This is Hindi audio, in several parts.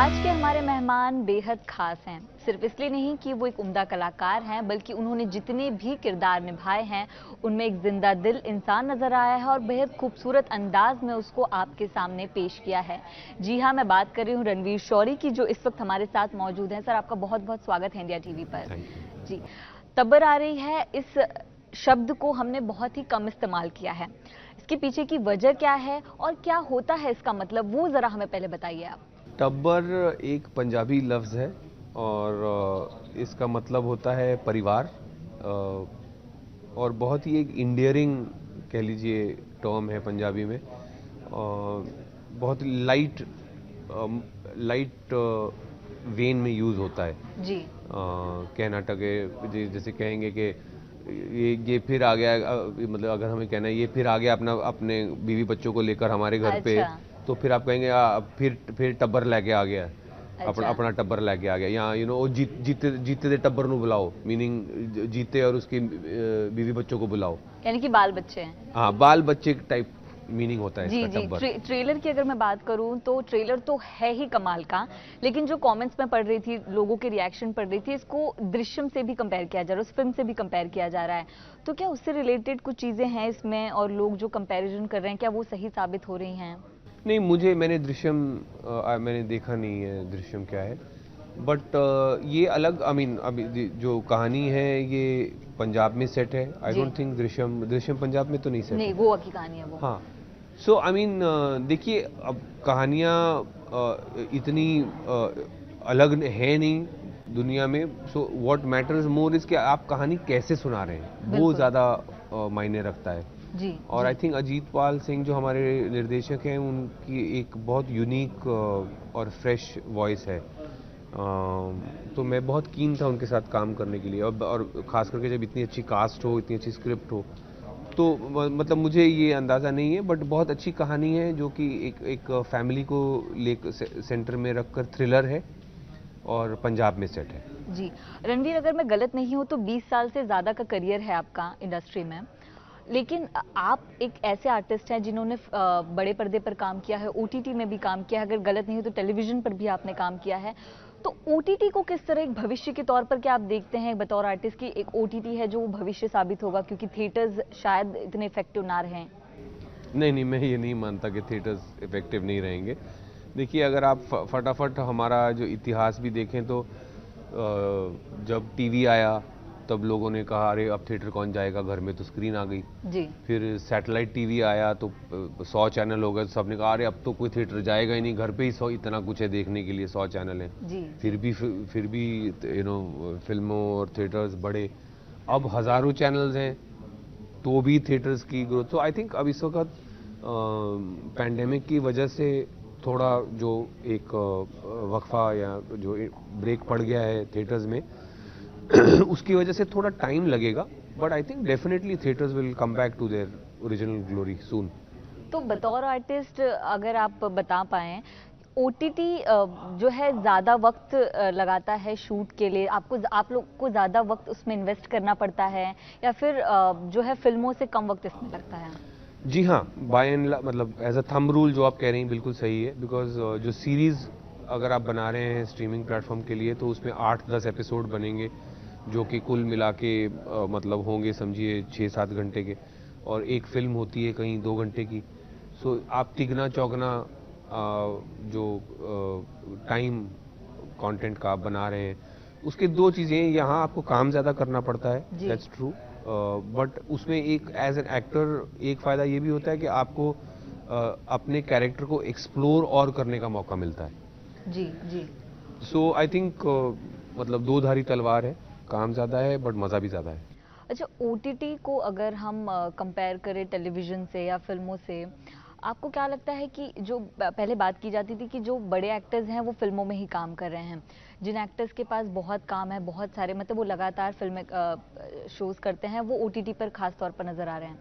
आज के हमारे मेहमान बेहद खास हैं। सिर्फ इसलिए नहीं कि वो एक उम्दा कलाकार हैं, बल्कि उन्होंने जितने भी किरदार निभाए हैं उनमें एक जिंदा दिल इंसान नजर आया है और बेहद खूबसूरत अंदाज में उसको आपके सामने पेश किया है। जी हाँ, मैं बात कर रही हूँ रणवीर शौरी की, जो इस वक्त हमारे साथ मौजूद हैं। सर, आपका बहुत बहुत स्वागत है इंडिया टीवी पर। जी, तब्बर आ रही है, इस शब्द को हमने बहुत ही कम इस्तेमाल किया है। इसके पीछे की वजह क्या है और क्या होता है इसका मतलब, वो जरा हमें पहले बताइए आप। टब्बर एक पंजाबी लफ्ज़ है और इसका मतलब होता है परिवार, और बहुत ही एक इंडियरिंग कह लीजिए टर्म है पंजाबी में। बहुत लाइट लाइट वेन में यूज़ होता है जी। कहना टके, जैसे कहेंगे कि ये फिर आ गया, मतलब अगर हमें कहना है ये फिर आ गया अपने बीवी बच्चों को लेकर हमारे घर पे, तो फिर आप कहेंगे फिर टब्बर लेके आ गया, अपना टब्बर लेके आ गया। या जीते दे टब्बर नु बुलाओ, मीनिंग जीते और उसकी बीवी बच्चों को बुलाओ, यानी कि बाल बच्चे हैं। हाँ, बाल बच्चे टाइप मीनिंग होता है जी इसका जी। टब्बर। ट्रेलर की अगर मैं बात करूं तो ट्रेलर तो है ही कमाल का, लेकिन जो कमेंट्स में पढ़ रही थी, लोगों के रिएक्शन पढ़ रही थी, इसको दृश्यम से भी कंपेयर किया जा रहा है, उस फिल्म से भी कंपेयर किया जा रहा है। तो क्या उससे रिलेटेड कुछ चीजें हैं इसमें, और लोग जो कंपैरिजन कर रहे हैं क्या वो सही साबित हो रही हैं? नहीं, मैंने दृश्यम मैंने देखा नहीं है दृश्यम क्या है, बट ये अलग, आई मीन अभी जो कहानी है ये पंजाब में सेट है। I don't think Drishyam Punjab में तो नहीं सेट नहीं, गोवा की कहानी है वो। हाँ, सो आई मीन देखिए, अब कहानियाँ इतनी अलग है नहीं दुनिया में। So what matters more is कि आप कहानी कैसे सुना रहे हैं, वो ज़्यादा मायने रखता है। जी। और आई थिंक अजीत पाल सिंह जो हमारे निर्देशक हैं, उनकी एक बहुत यूनिक और फ्रेश वॉइस है। तो मैं बहुत कीन था उनके साथ काम करने के लिए, और ख़ास करके जब इतनी अच्छी कास्ट हो, इतनी अच्छी स्क्रिप्ट हो, तो मतलब मुझे ये अंदाज़ा नहीं है, बट बहुत अच्छी कहानी है जो कि एक फैमिली को लेकर सेंटर में रखकर थ्रिलर है और पंजाब में सेट है। जी रणवीर, अगर मैं गलत नहीं हूँ तो 20 साल से ज़्यादा का करियर है आपका इंडस्ट्री में, लेकिन आप एक ऐसे आर्टिस्ट हैं जिन्होंने बड़े पर्दे पर काम किया है, ओटीटी में भी काम किया है, अगर गलत नहीं हो तो टेलीविजन पर भी आपने काम किया है। तो ओटीटी को किस तरह एक भविष्य के तौर पर क्या आप देखते हैं बतौर आर्टिस्ट की, एक ओटीटी है जो भविष्य साबित होगा, क्योंकि थिएटर्स शायद इतने इफेक्टिव ना रहें? नहीं, मैं ये नहीं मानता कि थिएटर्स इफेक्टिव नहीं रहेंगे। देखिए, अगर आप फटाफट हमारा जो इतिहास भी देखें तो जब टीवी आया तब लोगों ने कहा अरे अब थिएटर कौन जाएगा, घर में तो स्क्रीन आ गई। जी। फिर सैटेलाइट टीवी आया तो 100 चैनल हो गए, तो सबने कहा अरे अब तो कोई थिएटर जाएगा ही नहीं, घर पे ही 100 इतना कुछ है देखने के लिए, 100 चैनल हैं। जी। फिर भी फिल्मों और थिएटर्स बढ़े, अब हज़ारों चैनल्स हैं तो भी थिएटर्स की ग्रोथ। तो आई थिंक अब इस वक्त पैंडेमिक की वजह से थोड़ा जो एक वक्फा या जो ब्रेक पड़ गया है थिएटर्स में उसकी वजह से थोड़ा टाइम लगेगा, but I think definitely theatres will come back to their original glory soon. तो बतौर आर्टिस्ट अगर आप बता पाएं, ओटीटी जो है ज़्यादा वक्त लगाता है शूट के लिए, आप लोग को ज़्यादा वक्त उसमें इन्वेस्ट करना पड़ता है, या फिर जो है फिल्मों से कम वक्त इसमें लगता है? जी हाँ, बाय एंड मतलब एज अ थंब रूल जो आप कह रही हैं बिल्कुल सही है, बिकॉज जो सीरीज़ अगर आप बना रहे हैं स्ट्रीमिंग प्लेटफॉर्म के लिए तो उसमें 8-10 एपिसोड बनेंगे जो कि कुल मिला के मतलब होंगे समझिए 6-7 घंटे के, और एक फिल्म होती है कहीं 2 घंटे की। सो आप तिगना चौगना जो टाइम कंटेंट का आप बना रहे हैं, उसके दो चीज़ें, यहाँ आपको काम ज़्यादा करना पड़ता है, दैट्स ट्रू, बट उसमें एक एज एन एक्टर एक फ़ायदा ये भी होता है कि आपको अपने कैरेक्टर को एक्सप्लोर और करने का मौका मिलता है। जी जी। सो आई थिंक मतलब दो धारी तलवार है, काम ज़्यादा है बट मज़ा भी ज़्यादा है। अच्छा, ओटीटी को अगर हम कंपेयर करें टेलीविज़न से या फिल्मों से, आपको क्या लगता है कि जो पहले बात की जाती थी कि जो बड़े एक्टर्स हैं वो फिल्मों में ही काम कर रहे हैं, जिन एक्टर्स के पास बहुत काम है, बहुत सारे मतलब वो लगातार फिल्में शोज़ करते हैं, वो ओटीटी पर खास तौर पर नज़र आ रहे हैं।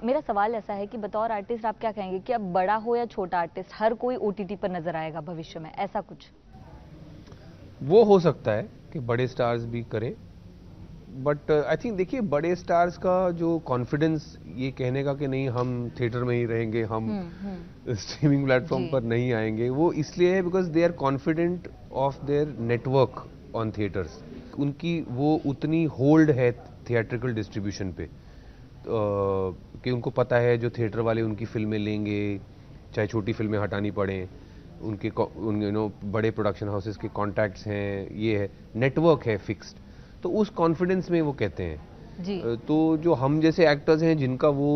मेरा सवाल ऐसा है कि बतौर आर्टिस्ट आप क्या कहेंगे कि अब बड़ा हो या छोटा आर्टिस्ट, हर कोई ओटीटी पर नज़र आएगा भविष्य में, ऐसा कुछ? वो हो सकता है कि बड़े स्टार्स भी करें, बट आई थिंक देखिए बड़े स्टार्स का जो कॉन्फिडेंस ये कहने का कि नहीं हम थिएटर में ही रहेंगे, हम स्ट्रीमिंग प्लेटफॉर्म पर नहीं आएंगे, वो इसलिए है because they are confident of their network on theatres. उनकी वो उतनी होल्ड है थिएट्रिकल डिस्ट्रीब्यूशन पे कि उनको पता है जो थिएटर वाले उनकी फिल्में लेंगे, चाहे छोटी फिल्में हटानी पड़े, उनके बड़े प्रोडक्शन हाउसेस के कॉन्टैक्ट्स हैं, ये है नेटवर्क है फिक्स्ड, तो उस कॉन्फिडेंस में वो कहते हैं जी। तो जो हम जैसे एक्टर्स हैं जिनका वो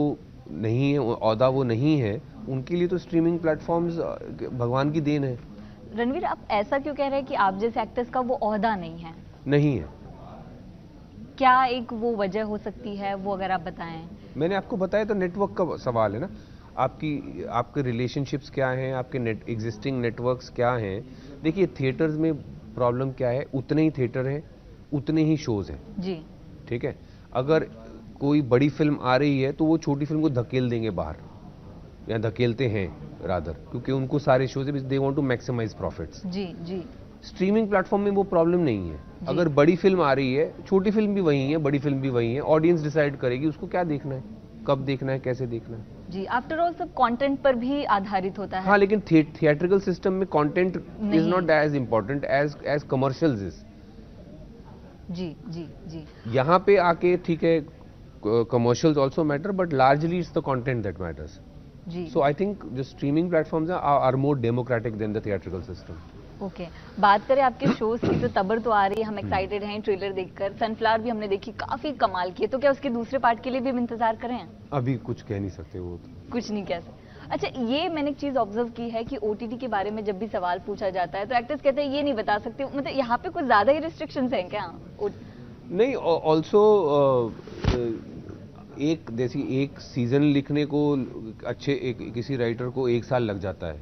नहीं है, औदा वो नहीं है, उनके लिए तो स्ट्रीमिंग प्लेटफॉर्म्स भगवान की देन है। रणवीर, आप ऐसा क्यों कह रहे हैं कि आप जैसे एक्टर्स का वो औहदा नहीं है? नहीं है। क्या एक वो वजह हो सकती है, वो अगर आप बताएं? मैंने आपको बताया तो नेटवर्क का सवाल है ना, आपके रिलेशनशिप्स क्या हैं, आपके एग्जिस्टिंग नेटवर्क्स क्या हैं। देखिए थिएटर्स में प्रॉब्लम क्या है, उतने ही थिएटर हैं, उतने ही शोज हैं जी। ठीक है, अगर कोई बड़ी फिल्म आ रही है तो वो छोटी फिल्म को धकेल देंगे बाहर, या धकेलते हैं रादर, क्योंकि उनको सारे shows they want to maximise profits. जी जी। स्ट्रीमिंग प्लेटफॉर्म में वो प्रॉब्लम नहीं है, अगर बड़ी फिल्म आ रही है, छोटी फिल्म भी वही है, बड़ी फिल्म भी वही है, ऑडियंस डिसाइड करेगी उसको क्या देखना है, कब देखना है, कैसे देखना है। जी, आफ्टर ऑल सब कंटेंट पर भी आधारित होता है। हाँ, लेकिन थिएट्रिकल सिस्टम में content is not as important as commercials is. जी जी जी। यहाँ पे आके ठीक है, commercials also matter, but largely it's the content that matters. जी। सो आई थिंक जो streaming platforms are more democratic than the theatrical system. Okay, बात करें आपके शोज की तो तबर तो आ रही है, हम एक्साइटेड हैं ट्रेलर देखकर। सनफ्लावर भी हमने देखी, काफी कमाल की है, तो क्या उसके दूसरे पार्ट के लिए भी हम इंतजार करें? अभी कुछ कह नहीं सकते, वो तो कुछ नहीं कह सकते। अच्छा, ये मैंने एक चीज ऑब्जर्व की है कि ओटीटी के बारे में जब भी सवाल पूछा जाता है तो एक्टर्स कहते हैं ये नहीं बता सकते, मतलब यहाँ पे कुछ ज्यादा ही रिस्ट्रिक्शंस हैं क्या? नहीं, ऑल्सो एक सीजन लिखने को किसी राइटर को 1 साल लग जाता है,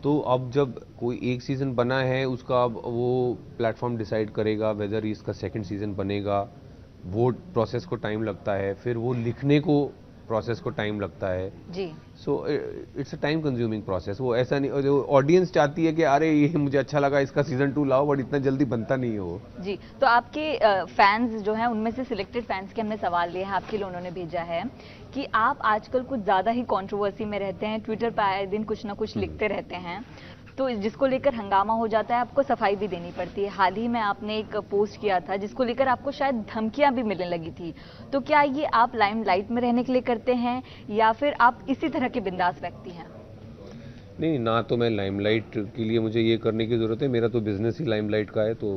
तो अब जब कोई एक सीजन बना है उसका अब वो प्लेटफॉर्म डिसाइड करेगा वेदर इसका सेकंड सीजन बनेगा, वो प्रोसेस को टाइम लगता है, फिर वो लिखने को प्रोसेस को टाइम लगता है जी। So it's a time consuming process. वो ऐसा नहीं, जो ऑडियंस चाहती है कि अरे ये मुझे अच्छा लगा, इसका सीजन 2 लाओ, बट इतना जल्दी बनता नहीं है वो। जी, तो आपके फैंस जो हैं उनमें से सिलेक्टेड फैंस के हमने सवाल लिए हैं, आपके लिए उन्होंने भेजा है कि आप आजकल कुछ ज़्यादा ही कंट्रोवर्सी में रहते हैं, ट्विटर पर आए दिन कुछ ना कुछ लिखते रहते हैं, तो जिसको लेकर हंगामा हो जाता है, आपको सफाई भी देनी पड़ती है। हाल ही में आपने एक पोस्ट किया था जिसको लेकर आपको शायद धमकियां भी मिलने लगी थी, तो क्या ये आप लाइमलाइट में रहने के लिए करते हैं या फिर आप इसी तरह के बिंदास व्यक्ति हैं? नहीं, ना तो मैं लाइमलाइट के लिए मुझे ये करने की ज़रूरत है, मेरा तो बिजनेस ही लाइमलाइट का है, तो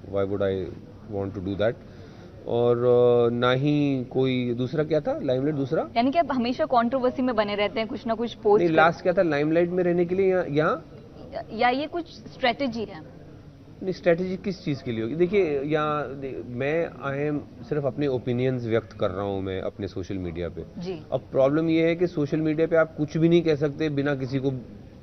why would I want to do that. और ना ही कोई दूसरा क्या था लाइमलाइट, दूसरा यानी कि आप हमेशा कंट्रोवर्सी में बने रहते हैं, कुछ ना कुछ पोस्ट। नहीं, लास्ट क्या था लाइमलाइट में रहने के लिए, यहाँ या ये कुछ स्ट्रेटेजी है? नहीं, स्ट्रेटेजी किस चीज़ के लिए होगी? देखिए, यहाँ मैं सिर्फ अपने ओपिनियंस व्यक्त कर रहा हूँ मैं अपने सोशल मीडिया पे जी। अब प्रॉब्लम ये है कि सोशल मीडिया पे आप कुछ भी नहीं कह सकते बिना किसी को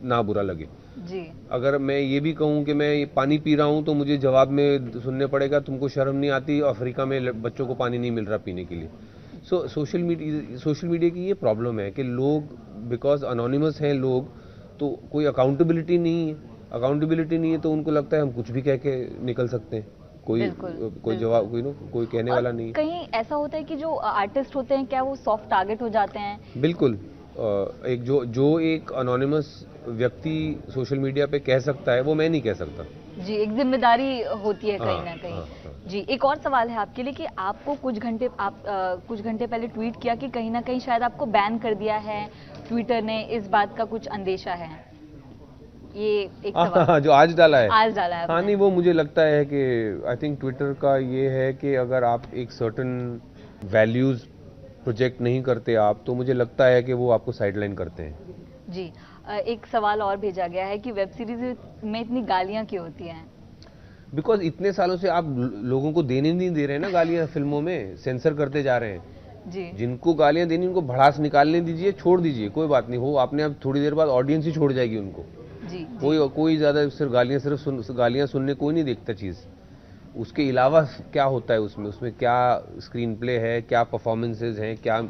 ना बुरा लगे। जी। अगर मैं ये भी कहूँ कि मैं ये पानी पी रहा हूँ तो मुझे जवाब में सुनने पड़ेगा तुमको शर्म नहीं आती, अफ्रीका में बच्चों को पानी नहीं मिल रहा पीने के लिए। सो सोशल मीडिया की ये प्रॉब्लम है कि लोग बिकॉज अनोनिमस हैं लोग, तो कोई अकाउंटेबिलिटी नहीं है, तो उनको लगता है हम कुछ भी कह के निकल सकते हैं, कोई जवाब कोई कहने वाला नहीं। कहीं ऐसा होता है कि जो आर्टिस्ट होते हैं क्या वो सॉफ्ट टारगेट हो जाते हैं? बिल्कुल, एक जो एक अनोनिमस व्यक्ति सोशल मीडिया पे कह सकता है वो मैं नहीं कह सकता। जी, एक जिम्मेदारी होती है कहीं ना कहीं। हाँ। जी, एक और सवाल है आपके लिए कि आपको कुछ घंटे पहले ट्वीट किया कि कहीं ना कहीं शायद आपको बैन कर दिया है ट्विटर ने, इस बात का कुछ अंदेशा है? ये एक सवाल जो आज डाला है। आपने। हाँ, नहीं, वो मुझे लगता है कि आई थिंक ट्विटर का ये है कि अगर आप एक सर्टेन वैल्यूज प्रोजेक्ट नहीं करते आप, तो मुझे लगता है कि वो आपको साइडलाइन करते हैं। जी, एक सवाल और भेजा गया है कि वेब सीरीज में इतनी गालियां क्यों होती हैं? बिकॉज इतने सालों से आप लोगों को देने नहीं दे रहे हैं ना गालियां, फिल्मों में सेंसर करते जा रहे हैं। जी। जिनको गालियां देनी उनको भड़ास निकालने दीजिए, छोड़ दीजिए, कोई बात नहीं, हो आपने अब थोड़ी देर बाद ऑडियंस ही छोड़ जाएगी उनको। जी। कोई ज्यादा सिर्फ गालियां सुनने कोई नहीं देखता चीज, उसके अलावा क्या होता है उसमें क्या स्क्रीन प्ले है, क्या परफॉर्मेंसेज हैं, क्या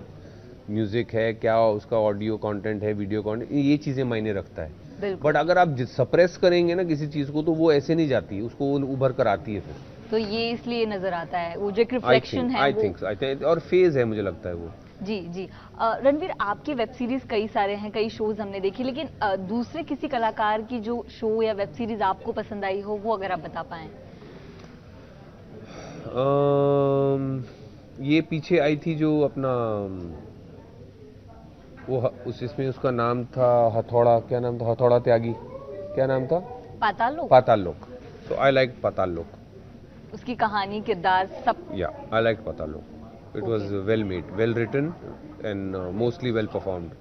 म्यूजिक है, क्या उसका ऑडियो कंटेंट है, वीडियो कंटेंट, ये चीजें मायने रखता है। बट अगर आप सप्रेस करेंगे ना किसी चीज को तो वो ऐसे नहीं जाती, उसको उभर कर आती है फिर। तो ये इसलिए नजर आता है, वो जो एक रिफ्लेक्शन है आई वो। थिंक और फेज है, मुझे लगता है वो। जी जी। रणवीर, आपकी वेब सीरीज कई सारे हैं, कई शोज हमने देखी, लेकिन दूसरे किसी कलाकार की जो शो या वेब सीरीज आपको पसंद आई हो, वो अगर आप बता पाएं। ये पीछे आई थी जो अपना वो इसमें उसका नाम था हथौड़ा, क्या नाम था, हथौड़ा त्यागी, क्या नाम था? पाताल लोक। पाताल लोक। सो आई लाइक पाताल लोक। उसकी कहानी, किरदार सब। या आई like Paatal Lok. It was well made, well written and mostly well performed.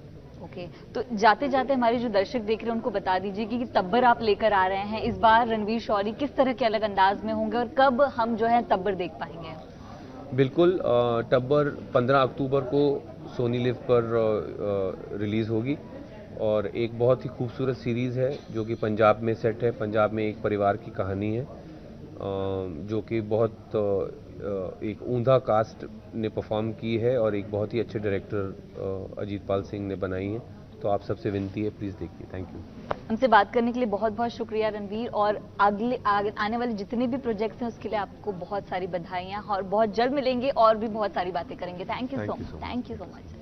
Okay, तो जाते जाते हमारे जो दर्शक देख रहे हैं उनको बता दीजिए कि तब्बर आप लेकर आ रहे हैं इस बार, रणवीर शौरी किस तरह के अलग अंदाज में होंगे और कब हम जो है तब्बर देख पाएंगे? बिल्कुल, टब्बर 15 अक्टूबर को सोनी लिव पर रिलीज़ होगी और एक बहुत ही खूबसूरत सीरीज़ है जो कि पंजाब में सेट है। पंजाब में एक परिवार की कहानी है जो कि बहुत एक ऊंधा कास्ट ने परफॉर्म की है और एक बहुत ही अच्छे डायरेक्टर अजीत पाल सिंह ने बनाई है। तो आप सबसे विनती है, प्लीज़ देखिए। Thank you. हमसे बात करने के लिए बहुत बहुत शुक्रिया रणवीर, और आने वाले जितने भी प्रोजेक्ट्स हैं उसके लिए आपको बहुत सारी बधाइयाँ, और बहुत जल्द मिलेंगे और भी बहुत सारी बातें करेंगे। Thank you so much.